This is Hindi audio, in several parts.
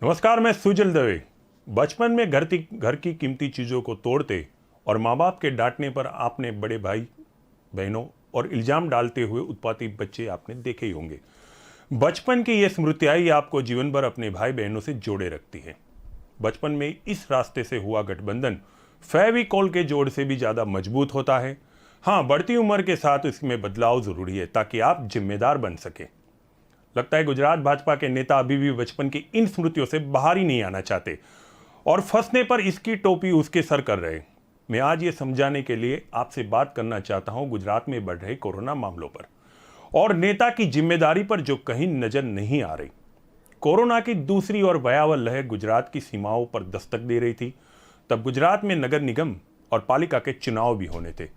नमस्कार, मैं सुजल दवे। बचपन में घर की कीमती चीज़ों को तोड़ते और माँ बाप के डांटने पर आपने बड़े भाई बहनों और इल्ज़ाम डालते हुए उत्पाती बच्चे आपने देखे ही होंगे। बचपन की ये स्मृतियाँ ही आपको जीवन भर अपने भाई बहनों से जोड़े रखती है। बचपन में इस रास्ते से हुआ गठबंधन फेविकॉल के जोड़ से भी ज़्यादा मजबूत होता है। हाँ, बढ़ती उम्र के साथ इसमें बदलाव ज़रूरी है ताकि आप जिम्मेदार बन सकें। लगता है गुजरात भाजपा के नेता अभी भी बचपन की इन स्मृतियों से बाहर ही नहीं आना चाहते और फंसने पर इसकी टोपी उसके सर कर रहे। मैं आज ये समझाने के लिए आपसे बात करना चाहता हूं गुजरात में बढ़ रहे कोरोना मामलों पर और नेता की जिम्मेदारी पर जो कहीं नजर नहीं आ रही। कोरोना की दूसरी और भयावह लहर गुजरात की सीमाओं पर दस्तक दे रही थी। तब गुजरात में नगर निगम और पालिका के चुनाव भी होने थे,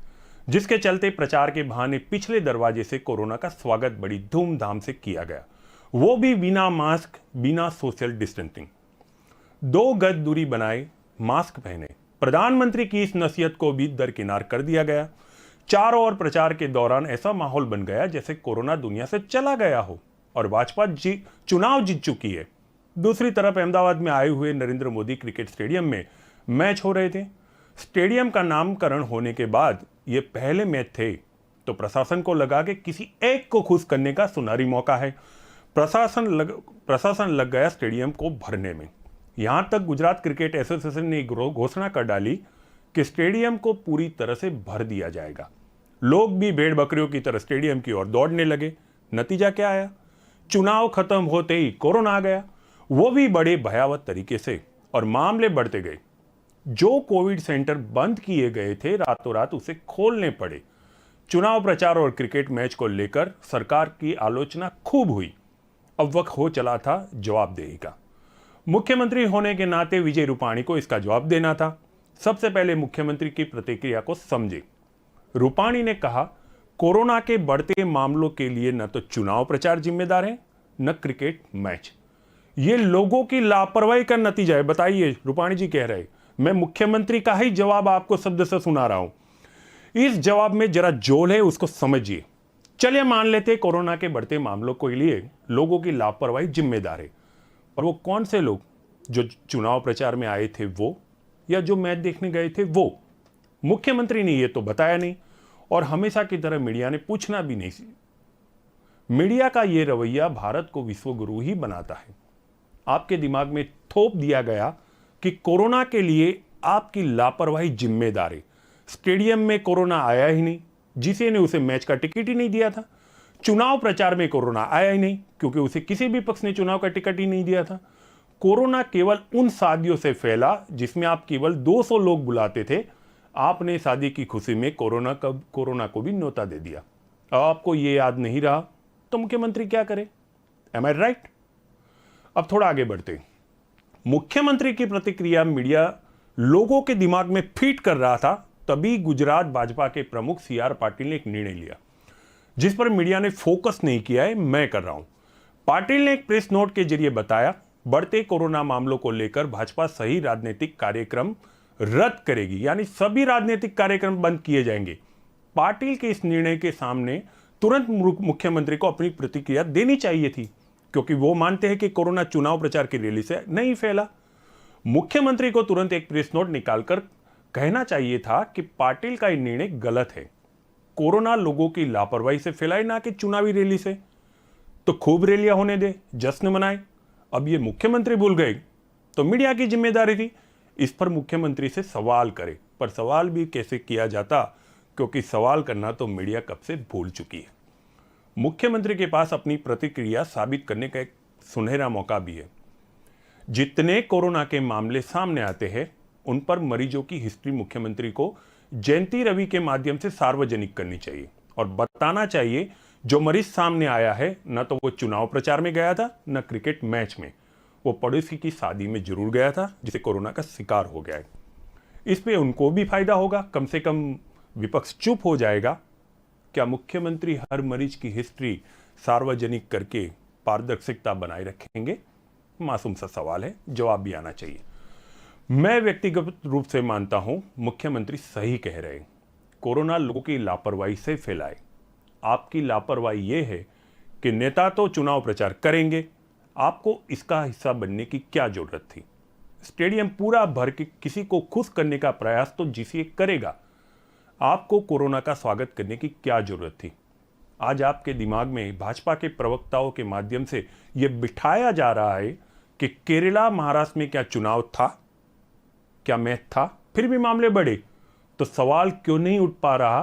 जिसके चलते प्रचार के बहाने पिछले दरवाजे से कोरोना का स्वागत बड़ी धूमधाम से किया गया, वो भी बिना मास्क, बिना सोशल डिस्टेंसिंग। 2 गज दूरी बनाए, मास्क पहने। प्रधानमंत्री की इस नसीहत को भी दरकिनार कर दिया गया। चारों ओर प्रचार के दौरान ऐसा माहौल बन गया जैसे कोरोना दुनिया से चला गया हो और भाजपा चुनाव जीत चुकी है। दूसरी तरफ अहमदाबाद में आए हुए नरेंद्र मोदी क्रिकेट स्टेडियम में मैच हो रहे थे। स्टेडियम का नामकरण होने के बाद ये पहले मैच थे तो प्रशासन को लगा कि किसी एक को खुश करने का सुनहरी मौका है। प्रशासन लग गया स्टेडियम को भरने में। यहां तक गुजरात क्रिकेट एसोसिएशन ने घोषणा कर डाली कि स्टेडियम को पूरी तरह से भर दिया जाएगा। लोग भी भेड़ बकरियों की तरह स्टेडियम की ओर दौड़ने लगे। नतीजा क्या आया? चुनाव खत्म होते ही कोरोना आ गया, वो भी बड़े भयावह तरीके से, और मामले बढ़ते गए। जो कोविड सेंटर बंद किए गए थे, रातों रात उसे खोलने पड़े। चुनाव प्रचार और क्रिकेट मैच को लेकर सरकार की आलोचना खूब हुई। अब वक्त हो चला था जवाबदेही का। मुख्यमंत्री होने के नाते विजय रूपाणी को इसका जवाब देना था। सबसे पहले मुख्यमंत्री की प्रतिक्रिया को समझे। रूपाणी ने कहा, कोरोना के बढ़ते मामलों के लिए न तो चुनाव प्रचार जिम्मेदार है, न क्रिकेट मैच। ये लोगों की लापरवाही का नतीजा है। बताइए, रूपाणी जी कह रहे, मैं मुख्यमंत्री का ही जवाब आपको शब्द से सुना रहा हूं। इस जवाब में जरा जोल है, उसको समझिए। चलिए मान लेते कोरोना के बढ़ते मामलों के लिए लोगों की लापरवाही जिम्मेदार है, और वो कौन से लोग? जो चुनाव प्रचार में आए थे वो, या जो मैच देखने गए थे वो? मुख्यमंत्री ने ये तो बताया नहीं, और हमेशा की तरह मीडिया ने पूछना भी नहीं। मीडिया का ये रवैया भारत को विश्वगुरु ही बनाता है। आपके दिमाग में थोप दिया गया कि कोरोना के लिए आपकी लापरवाही जिम्मेदार है। स्टेडियम में कोरोना आया ही नहीं, जिसे ने उसे मैच का टिकट ही नहीं दिया था। चुनाव प्रचार में कोरोना आया ही नहीं, क्योंकि उसे किसी भी पक्ष ने चुनाव का टिकट ही नहीं दिया था। कोरोना केवल उन शादियों से फैला जिसमें आप केवल 200 लोग बुलाते थे। आपने शादी की खुशी में कोरोना को भी न्योता दे दिया। अब आपको ये याद नहीं रहा तो मुख्यमंत्री क्या करे? एम आई राइट? अब थोड़ा आगे बढ़ते। मुख्यमंत्री की प्रतिक्रिया मीडिया लोगों के दिमाग में फीट कर रहा था, तभी गुजरात भाजपा के प्रमुख CR पाटिल ने एक निर्णय लिया जिस पर मीडिया ने फोकस नहीं किया है। मैं कर रहा हूं। पाटिल ने एक प्रेस नोट के जरिए बताया, बढ़ते कोरोना मामलों को लेकर भाजपा सही राजनीतिक कार्यक्रम रद्द करेगी, यानी सभी राजनीतिक कार्यक्रम बंद किए जाएंगे। पाटिल के इस निर्णय के सामने तुरंत मुख्यमंत्री को अपनी प्रतिक्रिया देनी चाहिए थी, क्योंकि वो मानते हैं कि कोरोना चुनाव प्रचार की रैली से नहीं फैला। मुख्यमंत्री को तुरंत एक प्रेस नोट निकालकर कहना चाहिए था कि पाटिल का यह निर्णय गलत है। कोरोना लोगों की लापरवाही से फैलाए, ना कि चुनावी रैली से। तो खूब रैलियां होने दे, जश्न मनाए। अब ये मुख्यमंत्री भूल गए तो मीडिया की जिम्मेदारी थी इस पर मुख्यमंत्री से सवाल करे। पर सवाल भी कैसे किया जाता, क्योंकि सवाल करना तो मीडिया कब से भूल चुकी है। मुख्यमंत्री के पास अपनी प्रतिक्रिया साबित करने का एक सुनहरा मौका भी है। जितने कोरोना के मामले सामने आते हैं उन पर मरीजों की हिस्ट्री मुख्यमंत्री को जयंती रवि के माध्यम से सार्वजनिक करनी चाहिए और बताना चाहिए जो मरीज सामने आया है न तो वो चुनाव प्रचार में गया था, न क्रिकेट मैच में। वो पड़ोसी की शादी में जरूर गया था जिसे कोरोना का शिकार हो गया है। इस पे उनको भी फायदा होगा, कम से कम विपक्ष चुप हो जाएगा। क्या मुख्यमंत्री हर मरीज की हिस्ट्री सार्वजनिक करके पारदर्शिता बनाए रखेंगे? मासूम सा सवाल है, जवाब भी आना चाहिए। मैं व्यक्तिगत रूप से मानता हूं मुख्यमंत्री सही कह रहे हैं। कोरोना लोगों की लापरवाही से फैलाए। आपकी लापरवाही यह है कि नेता तो चुनाव प्रचार करेंगे, आपको इसका हिस्सा बनने की क्या जरूरत थी? स्टेडियम पूरा भर के किसी को खुश करने का प्रयास तो जीसीए करेगा। आपको कोरोना का स्वागत करने की क्या जरूरत थी? आज आपके दिमाग में भाजपा के प्रवक्ताओं के माध्यम से यह बिठाया जा रहा है कि केरला महाराष्ट्र में क्या चुनाव था, क्या मैच था, फिर भी मामले बढ़े। तो सवाल क्यों नहीं उठ पा रहा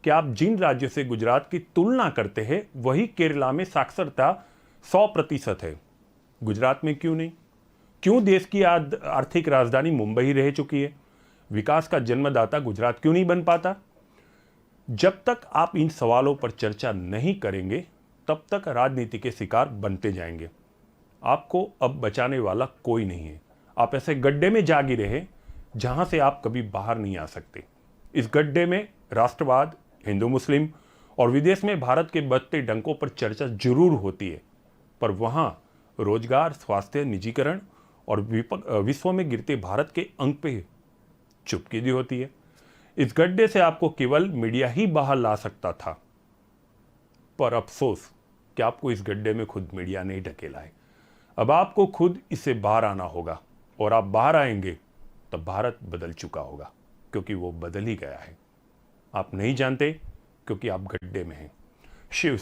कि आप जिन राज्यों से गुजरात की तुलना करते हैं वही केरला में साक्षरता 100% है, गुजरात में क्यों नहीं? क्यों देश की आर्थिक राजधानी मुंबई रह चुकी है, विकास का जन्मदाता गुजरात क्यों नहीं बन पाता? जब तक आप इन सवालों पर चर्चा नहीं करेंगे तब तक राजनीति के शिकार बनते जाएंगे। आपको अब बचाने वाला कोई नहीं है। आप ऐसे गड्ढे में जा गिरे हैं जहां से आप कभी बाहर नहीं आ सकते। इस गड्ढे में राष्ट्रवाद, हिंदू मुस्लिम और विदेश में भारत के बढ़ते डंकों पर चर्चा जरूर होती है, पर वहां रोजगार, स्वास्थ्य, निजीकरण और विश्व में गिरते भारत के अंक पे चुपकी दी होती है। इस गड्ढे से आपको केवल मीडिया ही बाहर ला सकता था, पर अफसोस कि आपको इस गड्ढे में खुद मीडिया नहीं ढकेला है। अब आपको खुद इससे बाहर आना होगा, और आप बाहर आएंगे तब भारत बदल चुका होगा, क्योंकि वो बदल ही गया है। आप नहीं जानते क्योंकि आप गड्ढे में हैं। शिव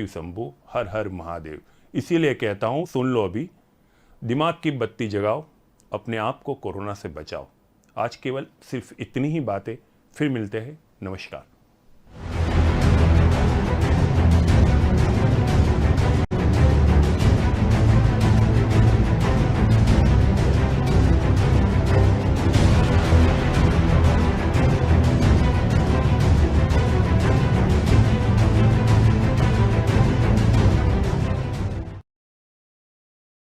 शंभू, हर हर महादेव। इसीलिए कहता हूं, सुन लो अभी, दिमाग की बत्ती जगाओ, अपने आप को कोरोना से बचाओ। आज केवल सिर्फ इतनी ही बातें। फिर मिलते हैं। नमस्कार।